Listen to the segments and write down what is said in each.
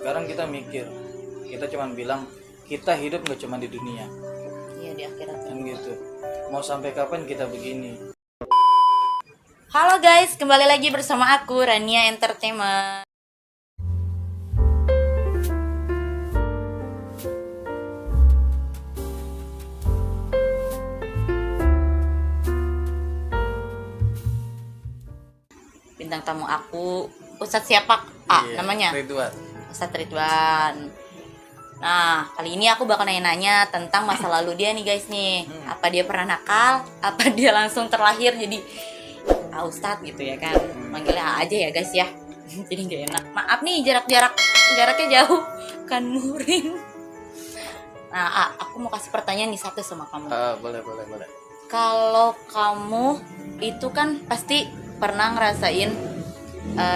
Sekarang kita mikir, kita cuman bilang kita hidup nggak cuma di dunia, Iya, di akhirat. kan gitu. Mau sampai kapan kita begini? Halo guys, kembali lagi bersama aku Rania Entertainment. Bintang tamu aku Ustadz siapa? Iya, Namanya Ridwan. Ustadz Ridwan. Nah, kali ini aku bakal nanya-nanya tentang masa lalu dia nih guys nih. Apa dia pernah nakal? Apa dia langsung terlahir jadi Ustadz gitu ya kan? Manggilnya aja ya guys ya. Jadi gak enak. Maaf nih jaraknya jauh kan muring. Nah, aku mau kasih pertanyaan nih satu sama kamu. Boleh. Kalau kamu itu kan pasti pernah ngerasain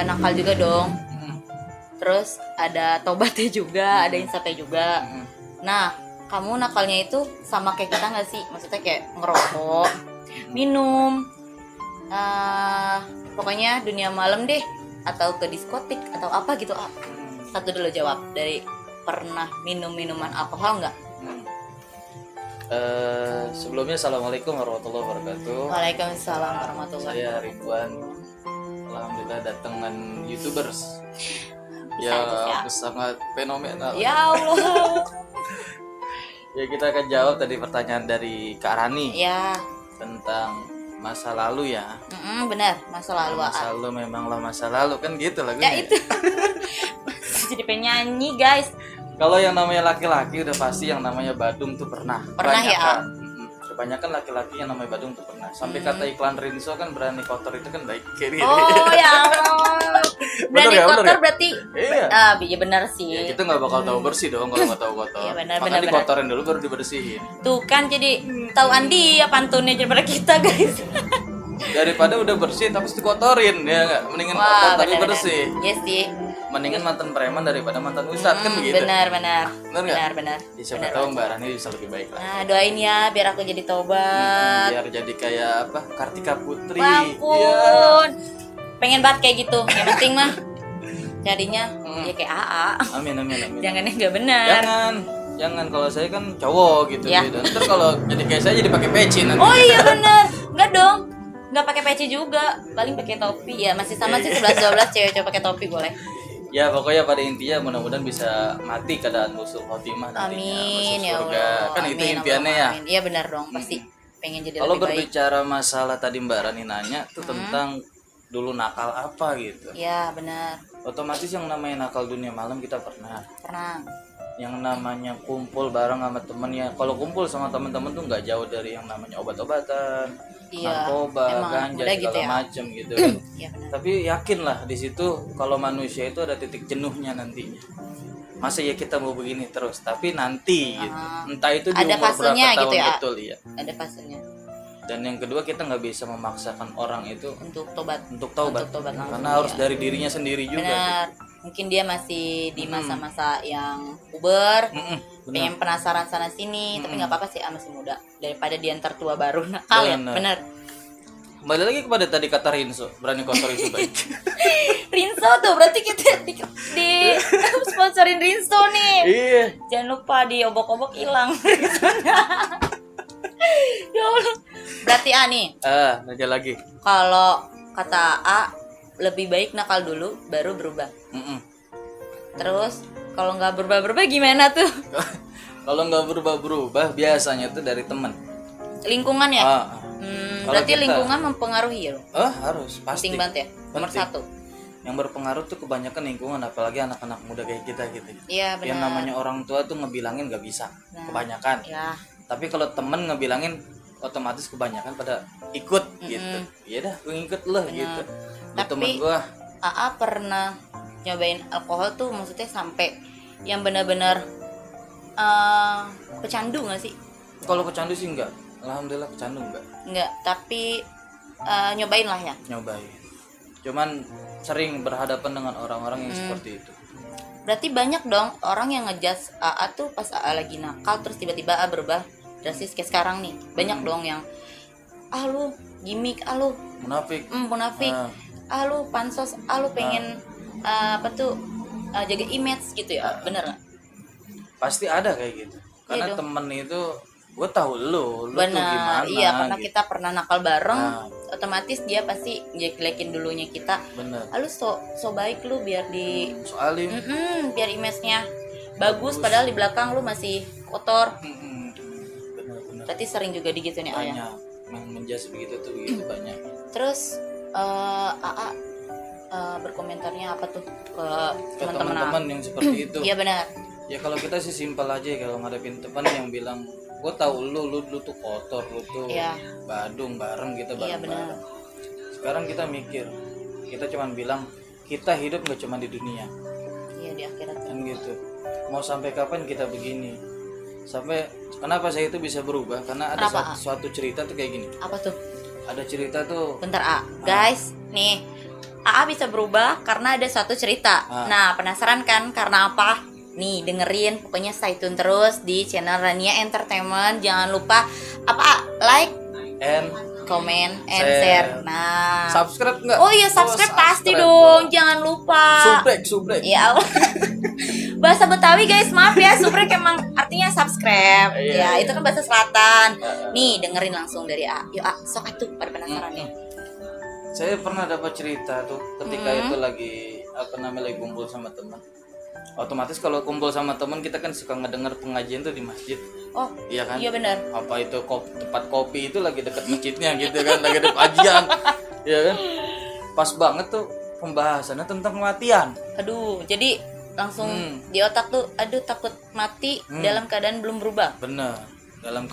nakal juga dong. Terus ada tobatnya juga, ada insafnya juga. Nah, kamu nakalnya itu sama kayak kita nggak sih? Maksudnya kayak ngerokok, minum, pokoknya dunia malam deh, atau ke diskotik atau apa gitu. Satu dulu jawab, dari pernah minum minuman alkohol nggak? Sebelumnya assalamualaikum warahmatullahi wabarakatuh. Waalaikumsalam warahmatullahi Saya wabarakatuh. Ridwan. Alhamdulillah datangan YouTubers Bisa yang aja, sangat fenomenal. ya Allah. Ya, kita akan jawab tadi pertanyaan dari Kak Rani Ya, tentang masa lalu ya. benar, masa lalu. Masa lalu memanglah masa lalu, kan gitu Ya lagunya. itu. Jadi penyanyi guys. Kalau yang namanya laki-laki udah pasti yang namanya badung tuh pernah. Pernah ya? Kebanyakan laki-laki yang namanya badung tuh pernah. Sampai kata iklan Rinso kan, berani kotor itu kan baik. Kayak gitu. Oh ya Allah. Bener Berani ya, bener kotor ya? berarti. Iya. Iya benar sih. Ya, kita nggak bakal tahu bersih dong kalau nggak tahu kotor. Iya, benar, Makanya benar. dikotorin dulu baru dibersihin. Tuh kan jadi tahu Andi ya pantunnya daripada kita guys. Daripada udah bersih tapi dikotorin ya nggak. Mendingan kotor Wah, tapi benar. bersih. Yes sih. Mendingan mantan preman daripada mantan ustadz kan begitu. Benar. Benar nggak? Benar. Ya, siapa tahu Mbak Rani bisa lebih baik lah. Nah, doain ya biar aku jadi tobat. Biar jadi kayak apa? Kartika Putri. Ampun. Iya. Pengen banget kayak gitu. Yang penting mah jadinya ya kayak AA. Amin. Jangan yang nggak benar. Jangan kalau saya kan cowok gitu Ya. gitu. Ntar kalau jadi kayak saya jadi pakai peci nanti. Oh iya benar. Enggak dong. Enggak pakai peci juga. Paling pakai topi ya. Masih sama sih 11-12 cewek cowok pakai topi boleh. Ya pokoknya pada intinya mudah-mudahan bisa mati keadaan husnul khotimah nantinya. Amin masuk ya surga. Allah. Kan itu Amin, impiannya Allahumma ya. amin. Iya benar dong. Pasti pengen jadi Kalau lebih baik. berbicara masalah tadi Mbak Rani nanya tuh tentang dulu nakal apa gitu. Iya benar. Otomatis yang namanya nakal dunia malam kita pernah. Pernah. Yang namanya kumpul bareng sama temen ya. Kalau kumpul sama temen-temen tuh nggak jauh dari yang namanya obat-obatan, Iya. narkoba, Emang ganja udah segala gitu ya. macem gitu. Iya benar. Tapi yakinlah di situ kalau manusia itu ada titik jenuhnya nantinya. Masa ya kita mau begini terus, tapi nanti gitu. Entah itu di Ada umur berapa fasenya tahun gitu ya. betul ya. Ada fasenya Dan yang kedua kita nggak bisa memaksakan orang itu untuk tobat. untuk taubat. Untuk tobat langsung, Karena harus ya. dari dirinya sendiri juga. Benar. Mungkin dia masih di masa-masa yang puber. Benar. Pengen penasaran sana sini, tapi nggak apa-apa sih, masih muda daripada dia ntar tua baru nakal ya. Benar. Benar. Kembali lagi kepada tadi kata Rinso, berani kotor itu baik. Rinso tuh berarti kita di sponsorin Rinso nih. Iya. Jangan lupa di obok-obok hilang Rinsonya. Ya Allah. Berarti nih, Nanya lagi. kalau kata A lebih baik nakal dulu baru berubah. Mm-mm. Terus kalau nggak berubah-berubah gimana tuh? Kalau nggak berubah-berubah biasanya tuh dari teman. Lingkungan ya? Kalau Berarti kita- lingkungan mempengaruhi ya? Harus pasti. Penting banget ya. Nomor Penting. 1. Yang berpengaruh tuh kebanyakan lingkungan, apalagi anak-anak muda kayak kita gitu. Iya benar. Yang namanya orang tua tuh ngebilangin nggak bisa, Nah. kebanyakan. Ya. Tapi kalau temen ngebilangin, otomatis kebanyakan pada ikut gitu. Iya dah, gue ngikut loh gitu. Lu Tapi- temen gue, AA pernah nyobain alkohol tuh maksudnya sampai yang benar-benar pecandu nggak sih? kalau pecandu sih enggak. Alhamdulillah pecandu enggak. Nggak, tapi nyobain lah ya. Nyobain. Cuman sering berhadapan dengan orang-orang yang seperti itu. Berarti banyak dong orang yang ngejudge AA tuh pas AA lagi nakal terus tiba-tiba AA berubah drastis kayak sekarang nih. Banyak dong yang lu gimmick, lu Munafik. munafik, Nah. lu pansos, lu pengen apa tuh jaga image gitu ya, bener nggak? Pasti ada kayak gitu. Karena dong. temen itu gue tahu lu tuh Bener, gimana. iya karena gitu. kita pernah nakal bareng, Nah. otomatis dia pasti jelek-jelekin dulunya kita. Bener. Lalu so baik lu biar di Soalnya biar image-nya bagus, padahal di belakang lu masih kotor. bener-bener Berarti sering juga digituin ya, Ayah. banyak yang menjas begitu tuh begitu banyak. Terus AA berkomentarnya apa tuh ke Ke teman-teman teman-teman yang seperti itu. Iya benar. Ya kalau kita sih simpel aja kalau ngadepin teman yang bilang gue tahu lu tuh kotor, lu tuh Iya. badung bareng kita Iya, bareng-bareng. Sekarang kita mikir, kita cuman bilang kita hidup nggak cuma di dunia, Iya, di akhirat. kan gitu. Mau sampai kapan kita begini? Sampai kenapa saya itu bisa berubah? Karena ada Kenapa, suatu cerita tuh kayak gini. Apa tuh? Ada cerita tuh. Bentar, guys, nih AA bisa berubah karena ada suatu cerita. Nah, penasaran kan karena apa? Nih, dengerin, pokoknya stay tune terus di channel Rania Entertainment. Jangan lupa like, And comment, and Share. share. Nah, subscribe nggak? oh iya, subscribe pasti subscribe dong, jangan lupa. Subrek. Ya Allah. Bahasa Betawi guys, maaf ya, subrek emang artinya subscribe. Iya, Ya, iya. itu kan bahasa selatan. Nih, dengerin langsung dari A. Yuk, sok atuh pada penasaran ya. Saya pernah dapat cerita tuh ketika itu lagi lagi kumpul sama teman. Otomatis kalau kumpul sama teman kita kan suka ngedenger pengajian tuh di masjid. Oh, Iya kan? iya benar. Apa itu tempat kopi itu lagi deket masjidnya gitu kan, lagi ada pengajian. Iya kan? Pas banget tuh pembahasannya tentang kematian. Aduh, jadi langsung di otak tuh, aduh takut mati dalam keadaan belum berubah. Bener. Dalam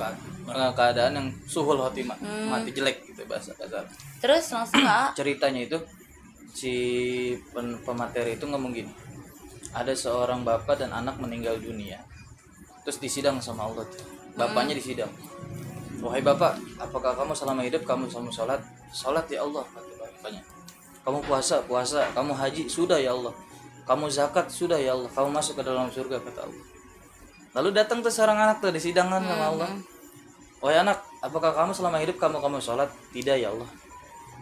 keadaan yang suhul khotimah, mati jelek gitu bahasa kasar. Terus langsung Ceritanya itu si pemateri itu ngomong gini. Ada seorang bapak dan anak meninggal dunia. Terus disidang sama Allah. Bapaknya disidang. Wahai bapak, apakah kamu selama hidup kamu sholat? Sholat ya Allah, kata bapaknya. Kamu puasa? Kamu haji? Sudah ya Allah. Kamu zakat? Sudah ya Allah. Kamu masuk ke dalam surga, kata Allah. Lalu datang tuh seorang anak tuh disidangkan sama Allah. Wahai anak, apakah kamu selama hidup kamu sholat? Tidak ya Allah.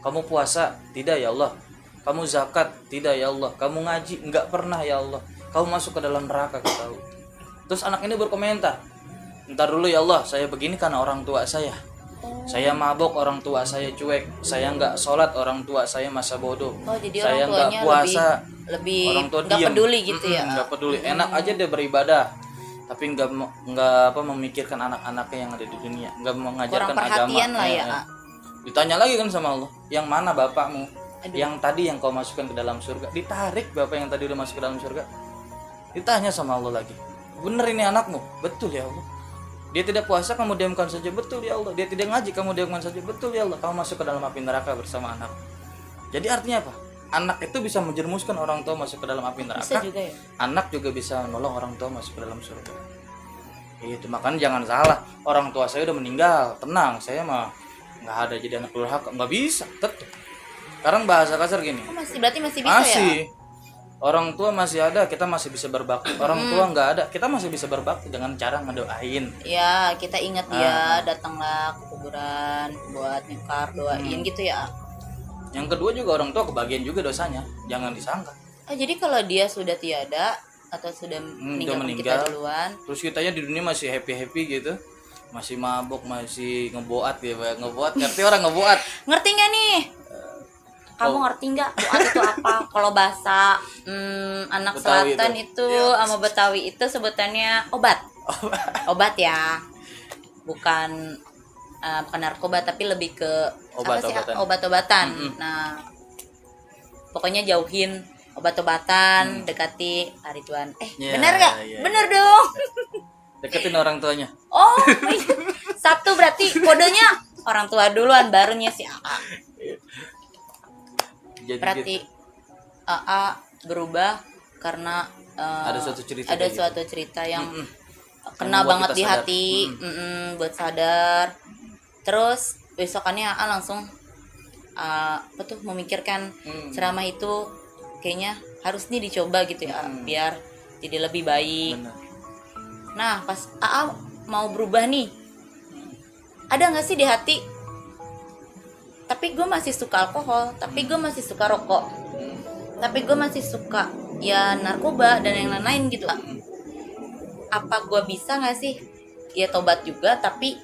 Kamu puasa? Tidak ya Allah. Kamu zakat? Tidak ya Allah. Kamu ngaji? Enggak pernah ya Allah. Kamu masuk ke dalam neraka, kata Allah. Terus anak ini berkomentar, ntar dulu ya Allah, saya begini karena orang tua saya. Saya mabok, orang tua saya cuek. Saya nggak sholat, orang tua saya masa bodoh. Oh, jadi Saya orang nggak tuanya puasa, lebih orang tua nggak diem. peduli gitu ya. Nggak peduli. Enak aja dia beribadah, tapi nggak memikirkan anak-anaknya yang ada di dunia, nggak mengajarkan Kurang perhatian agama. lah ya. Ditanya lagi kan sama Allah, yang mana bapakmu? Aduh. Yang tadi yang kau masukkan ke dalam surga. Ditarik bapak yang tadi udah masuk ke dalam surga. Ditanya sama Allah lagi, bener ini anakmu? Betul ya Allah. Dia tidak puasa, kamu diamkan saja. Betul ya Allah. Dia tidak ngaji, kamu diamkan saja. Betul ya Allah. Kamu masuk ke dalam api neraka bersama anak. Jadi artinya apa? Anak itu bisa menjerumuskan orang tua masuk ke dalam api neraka. Bisa juga ya. Anak juga bisa menolong orang tua masuk ke dalam surga. Itu makanya jangan salah. Orang tua saya udah meninggal, tenang. Saya mah nggak ada jadi anak durhaka, nggak bisa. Tetap. Sekarang bahasa kasar gini. Oh, berarti masih bisa Masih. ya? Orang tua masih ada, kita masih bisa berbakti. Orang tua nggak ada, kita masih bisa berbakti dengan cara ngedoain. Ya, kita ingat dia, datanglah ke kuburan buat nyekar, doain gitu ya. Yang kedua juga orang tua kebagian juga dosanya, jangan disangka. Jadi kalau dia sudah tiada atau sudah meninggalkan kita duluan, terus kitanya di dunia masih happy gitu, masih mabok, masih ngeboat ya, ngeboat. Ngerti orang ngeboat? ngerti nggak nih? Kamu ngerti nggak boat itu apa? Kalau bahasa anak Betawi selatan itu sama Betawi itu sebutannya obat. Obat ya, bukan narkoba tapi lebih ke obat-obatan. Nah, pokoknya jauhin obat-obatan, dekati Ridwan. Bener nggak? Yeah. Bener dong. Deketin orang tuanya. Oh, satu berarti kodenya orang tua duluan, barunya si AA. Jadi Berarti gitu. AA berubah karena Ada suatu cerita yang kena banget di hati, buat sadar. Terus besokannya AA langsung memikirkan ceramah itu kayaknya harus nih dicoba gitu ya, biar jadi lebih baik. Bener. Nah, pas AA mau berubah nih, ada nggak sih di hati? Tapi gue masih suka alkohol, tapi gue masih suka rokok, tapi gue masih suka ya narkoba dan yang lain-lain gitu lah. Apa gue bisa nggak sih ya tobat juga tapi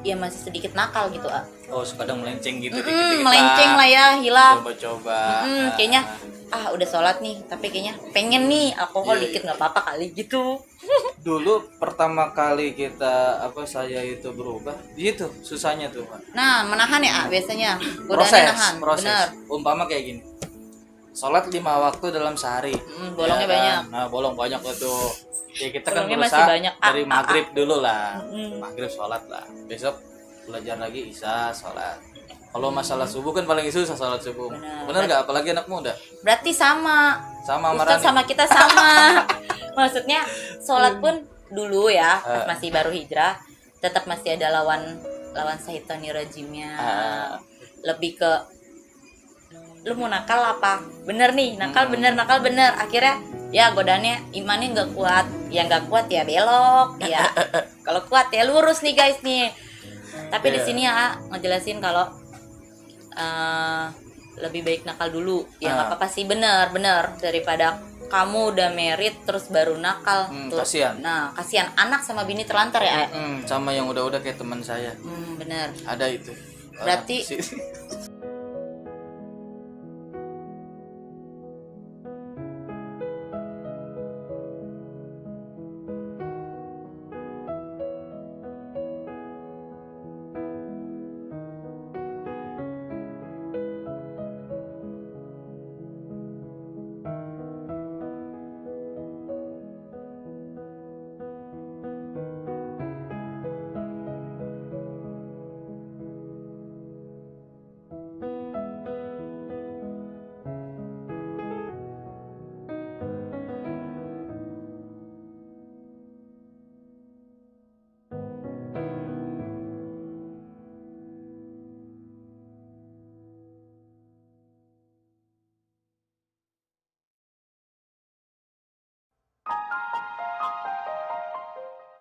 ya masih sedikit nakal gitu ah. Oh kadang melenceng gitu dikit-dikit Melenceng lah ya, hilaf. coba-coba. Kayaknya udah sholat nih tapi kayaknya pengen nih alkohol Iya, dikit nggak apa-apa kali gitu. Dulu pertama kali kita saya itu berubah gitu susahnya tuh Pak. Nah menahan ya biasanya godaannya nahan. proses Bener. umpama kayak gini, sholat 5 waktu dalam sehari. Bolongnya Ya kan? banyak. Nah bolong banyak tuh ya kita kan Bolongnya masih berusaha banyak. dari maghrib dulu lah. Mm. Maghrib sholat lah, besok belajar lagi isya sholat. Kalau masalah subuh kan paling susah sholat subuh. Bener nggak? Apalagi anak muda. Berarti sama Sama Ustadz Marani. sama kita sama. Maksudnya sholat pun dulu ya pas masih baru hijrah tetap masih ada lawan syaitani rajimnya. Lebih ke lu mau nakal apa? Bener nih, nakal bener. Akhirnya ya godaannya imannya nggak kuat. Ya nggak kuat ya belok. Ya kalau kuat ya lurus nih guys nih. Tapi di sini ya ngejelasin kalau lebih baik nakal dulu. Ya nggak apa-apa sih, bener daripada kamu udah merit terus baru nakal. Tuh. Kasihan. Nah, kasihan anak sama bini terlantar ya. Sama yang udah-udah kayak teman saya. Bener. Ada itu. Berarti